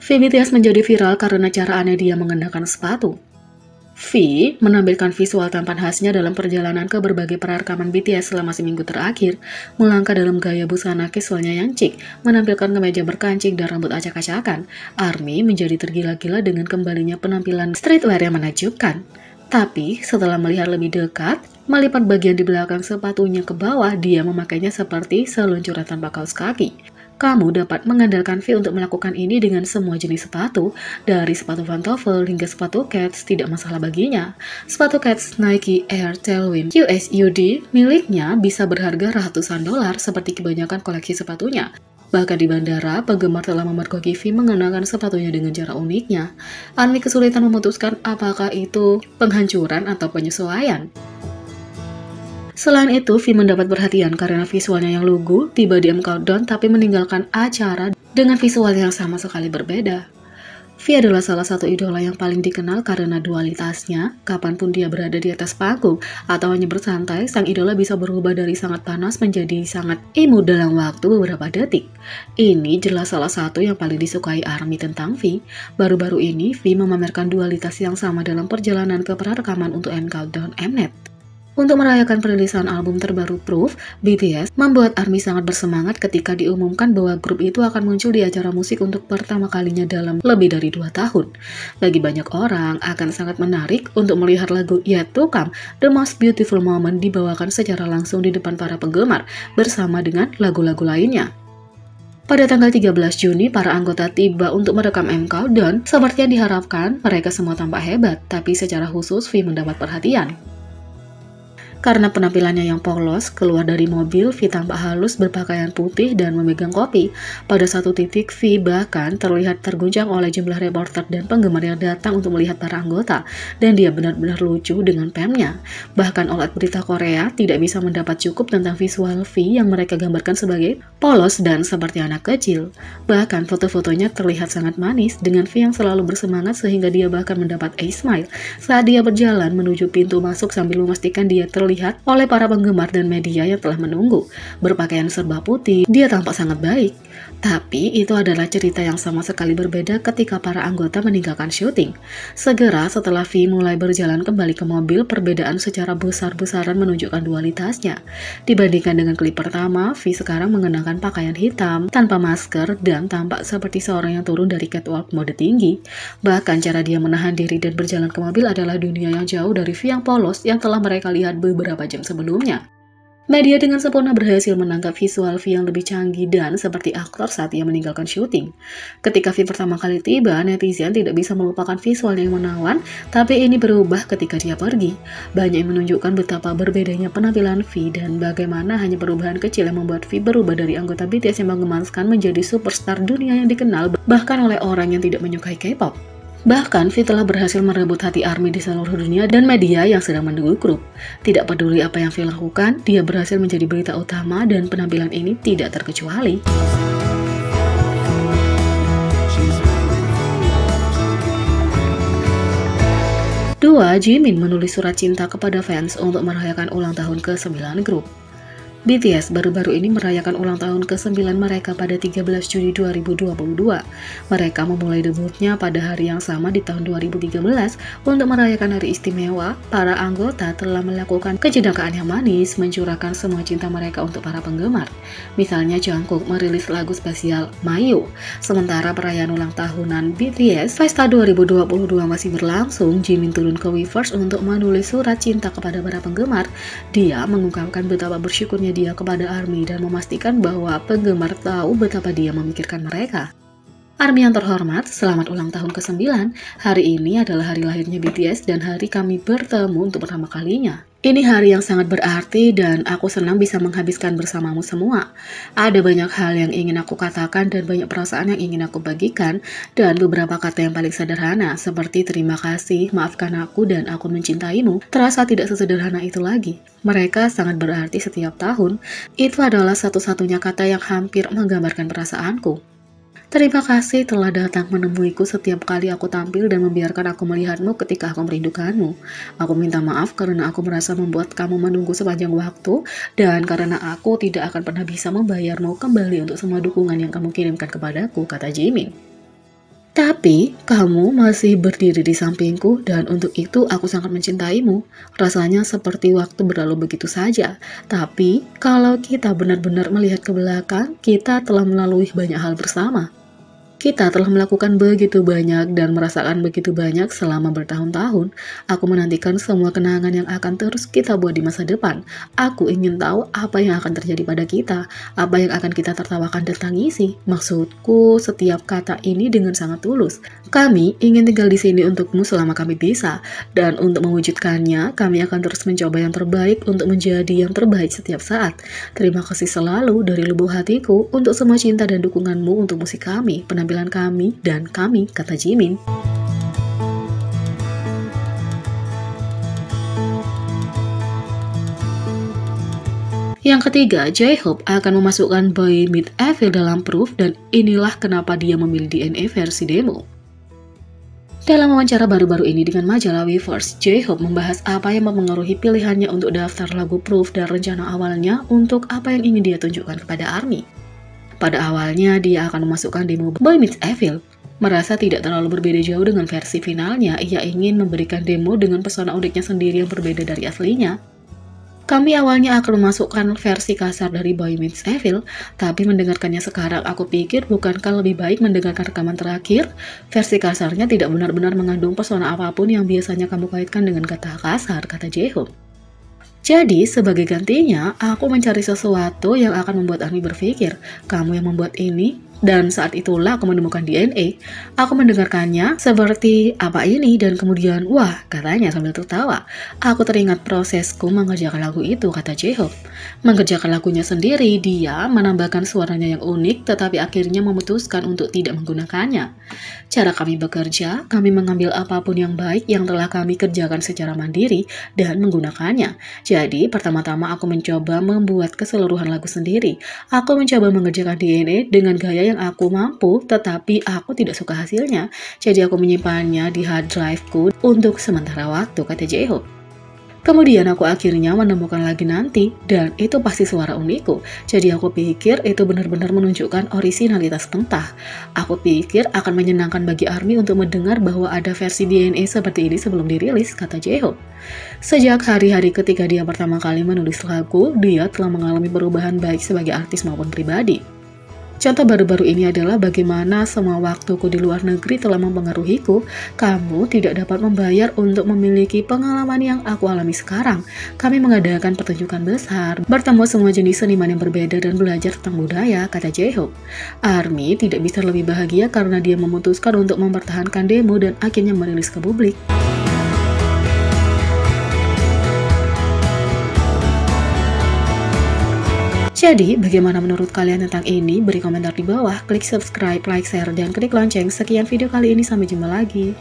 V BTS menjadi viral karena cara aneh dia mengenakan sepatu. V menampilkan visual tampan khasnya dalam perjalanan ke berbagai perekaman BTS selama seminggu terakhir, melangkah dalam gaya busana casualnya yang chic, menampilkan kemeja berkancing dan rambut acak-acakan. ARMY menjadi tergila-gila dengan kembalinya penampilan streetwear yang menakjubkan. Tapi, setelah melihat lebih dekat, melipat bagian di belakang sepatunya ke bawah, dia memakainya seperti seluncuran tanpa kaos kaki. Kamu dapat mengandalkan V untuk melakukan ini dengan semua jenis sepatu, dari sepatu pantofel hingga sepatu kets, tidak masalah baginya. Sepatu kets Nike Air Tailwind USUD miliknya bisa berharga ratusan dolar seperti kebanyakan koleksi sepatunya. Bahkan di bandara, penggemar telah memergoki V mengenakan sepatunya dengan cara uniknya. ARMY kesulitan memutuskan apakah itu penghancuran atau penyesuaian. Selain itu, V mendapat perhatian karena visualnya yang lugu, tiba di Countdown tapi meninggalkan acara dengan visual yang sama sekali berbeda. V adalah salah satu idola yang paling dikenal karena dualitasnya. Kapanpun dia berada di atas panggung atau hanya bersantai, sang idola bisa berubah dari sangat panas menjadi sangat imut dalam waktu beberapa detik. Ini jelas salah satu yang paling disukai ARMY tentang V. Baru-baru ini, V memamerkan dualitas yang sama dalam perjalanan ke prarekaman untuk Countdown Mnet. Untuk merayakan perilisan album terbaru Proof, BTS membuat ARMY sangat bersemangat ketika diumumkan bahwa grup itu akan muncul di acara musik untuk pertama kalinya dalam lebih dari 2 tahun. Bagi banyak orang, akan sangat menarik untuk melihat lagu Yet to Come, The Most Beautiful Moment dibawakan secara langsung di depan para penggemar, bersama dengan lagu-lagu lainnya. Pada tanggal 13 Juni, para anggota tiba untuk merekam Countdown. Seperti yang diharapkan, mereka semua tampak hebat, tapi secara khusus V mendapat perhatian. Karena penampilannya yang polos, keluar dari mobil, V tampak halus berpakaian putih dan memegang kopi. Pada satu titik, V bahkan terlihat terguncang oleh jumlah reporter dan penggemar yang datang untuk melihat para anggota, dan dia benar-benar lucu dengan pemnya. Bahkan outlet berita Korea tidak bisa mendapat cukup tentang visual V yang mereka gambarkan sebagai polos dan seperti anak kecil. Bahkan foto-fotonya terlihat sangat manis dengan V yang selalu bersemangat sehingga dia bahkan mendapat a smile saat dia berjalan menuju pintu masuk sambil memastikan dia terlihat oleh para penggemar dan media yang telah menunggu. Berpakaian serba putih, dia tampak sangat baik. Tapi itu adalah cerita yang sama sekali berbeda ketika para anggota meninggalkan syuting. Segera setelah V mulai berjalan kembali ke mobil, perbedaan secara besar-besaran menunjukkan dualitasnya. Dibandingkan dengan klip pertama, V sekarang mengenakan pakaian hitam, tanpa masker, dan tampak seperti seorang yang turun dari catwalk mode tinggi. Bahkan cara dia menahan diri dan berjalan ke mobil adalah dunia yang jauh dari V yang polos yang telah mereka lihat beberapa jam sebelumnya. Media dengan sempurna berhasil menangkap visual V yang lebih canggih dan seperti aktor saat ia meninggalkan syuting. Ketika V pertama kali tiba, netizen tidak bisa melupakan visualnya yang menawan, tapi ini berubah ketika dia pergi. Banyak yang menunjukkan betapa berbedanya penampilan V dan bagaimana hanya perubahan kecil yang membuat V berubah dari anggota BTS yang menggemaskan menjadi superstar dunia yang dikenal bahkan oleh orang yang tidak menyukai K-pop. Bahkan, V telah berhasil merebut hati ARMY di seluruh dunia dan media yang sedang menunggu grup. Tidak peduli apa yang V lakukan, dia berhasil menjadi berita utama dan penampilan ini tidak terkecuali. 2. Jimin menulis surat cinta kepada fans untuk merayakan ulang tahun ke-9 grup. BTS baru-baru ini merayakan ulang tahun ke-9 mereka pada 13 Juni 2022. Mereka memulai debutnya pada hari yang sama di tahun 2013. Untuk merayakan hari istimewa, para anggota telah melakukan kejedakaan yang manis, mencurahkan semua cinta mereka untuk para penggemar. Misalnya Jungkook merilis lagu spesial Mayu. Sementara perayaan ulang tahunan BTS Festa 2022 masih berlangsung, Jimin turun ke Weverse untuk menulis surat cinta kepada para penggemar. Dia mengungkapkan betapa bersyukurnya dia kepada ARMY dan memastikan bahwa penggemar tahu betapa dia memikirkan mereka. ARMY yang terhormat, selamat ulang tahun ke-9. Hari ini adalah hari lahirnya BTS dan hari kami bertemu untuk pertama kalinya. Ini hari yang sangat berarti dan aku senang bisa menghabiskan bersamamu semua. Ada banyak hal yang ingin aku katakan dan banyak perasaan yang ingin aku bagikan, dan beberapa kata yang paling sederhana seperti terima kasih, maafkan aku, dan aku mencintaimu terasa tidak sesederhana itu lagi. Mereka sangat berarti setiap tahun. Itu adalah satu-satunya kata yang hampir menggambarkan perasaanku. Terima kasih telah datang menemuiku setiap kali aku tampil dan membiarkan aku melihatmu ketika aku merindukanmu. Aku minta maaf karena aku merasa membuat kamu menunggu sepanjang waktu dan karena aku tidak akan pernah bisa membayarmu kembali untuk semua dukungan yang kamu kirimkan kepadaku, kata Jimin. Tapi kamu masih berdiri di sampingku dan untuk itu aku sangat mencintaimu. Rasanya seperti waktu berlalu begitu saja. Tapi kalau kita benar-benar melihat ke belakang, kita telah melalui banyak hal bersama. Kita telah melakukan begitu banyak dan merasakan begitu banyak selama bertahun-tahun. Aku menantikan semua kenangan yang akan terus kita buat di masa depan. Aku ingin tahu apa yang akan terjadi pada kita, apa yang akan kita tertawakan dan tangisi. Maksudku, setiap kata ini dengan sangat tulus. Kami ingin tinggal di sini untukmu selama kami bisa, dan untuk mewujudkannya, kami akan terus mencoba yang terbaik untuk menjadi yang terbaik setiap saat. Terima kasih selalu dari lubuk hatiku untuk semua cinta dan dukunganmu untuk musik kami, penampilan kami, dan kami, kata Jimin. Yang ketiga, J-Hope akan memasukkan Boy Meets Evil dalam Proof dan inilah kenapa dia memilih DNA versi demo. Dalam wawancara baru-baru ini dengan majalah Weverse, J-Hope membahas apa yang mempengaruhi pilihannya untuk daftar lagu Proof dan rencana awalnya untuk apa yang ingin dia tunjukkan kepada ARMY. Pada awalnya, dia akan memasukkan demo Boy Meets Evil. Merasa tidak terlalu berbeda jauh dengan versi finalnya, ia ingin memberikan demo dengan pesona uniknya sendiri yang berbeda dari aslinya. Kami awalnya akan memasukkan versi kasar dari Boy Meets Evil, tapi mendengarkannya sekarang aku pikir bukankah lebih baik mendengarkan rekaman terakhir? Versi kasarnya tidak benar-benar mengandung pesona apapun yang biasanya kamu kaitkan dengan kata kasar, kata J-Hope. Jadi, sebagai gantinya, aku mencari sesuatu yang akan membuat ARMY berpikir, kamu yang membuat ini? Dan saat itulah aku menemukan DNA. Aku mendengarkannya seperti apa ini dan kemudian, wah, katanya sambil tertawa. Aku teringat prosesku mengerjakan lagu itu, kata J-Hope. Mengerjakan lagunya sendiri, dia menambahkan suaranya yang unik tetapi akhirnya memutuskan untuk tidak menggunakannya. Cara kami bekerja, kami mengambil apapun yang baik yang telah kami kerjakan secara mandiri dan menggunakannya. Jadi, pertama-tama aku mencoba membuat keseluruhan lagu sendiri. Aku mencoba mengerjakan DNA dengan gaya yang aku mampu, tetapi aku tidak suka hasilnya. Jadi aku menyimpannya di hard drive-ku untuk sementara waktu, kata J-Hope. Kemudian aku akhirnya menemukan lagi nanti, dan itu pasti suara unikku. Jadi aku pikir itu benar-benar menunjukkan orisinalitas mentah. Aku pikir akan menyenangkan bagi ARMY untuk mendengar bahwa ada versi DNA seperti ini sebelum dirilis, kata J-Hope. Sejak hari-hari ketika dia pertama kali menulis lagu, dia telah mengalami perubahan baik sebagai artis maupun pribadi. Contoh baru-baru ini adalah bagaimana semua waktuku di luar negeri telah mempengaruhiku. Kamu tidak dapat membayar untuk memiliki pengalaman yang aku alami sekarang. Kami mengadakan pertunjukan besar, bertemu semua jenis seniman yang berbeda dan belajar tentang budaya, kata J-Hope. ARMY tidak bisa lebih bahagia karena dia memutuskan untuk mempertahankan demo dan akhirnya merilis ke publik. Jadi, bagaimana menurut kalian tentang ini? Beri komentar di bawah, klik subscribe, like, share, dan klik lonceng. Sekian video kali ini, sampai jumpa lagi.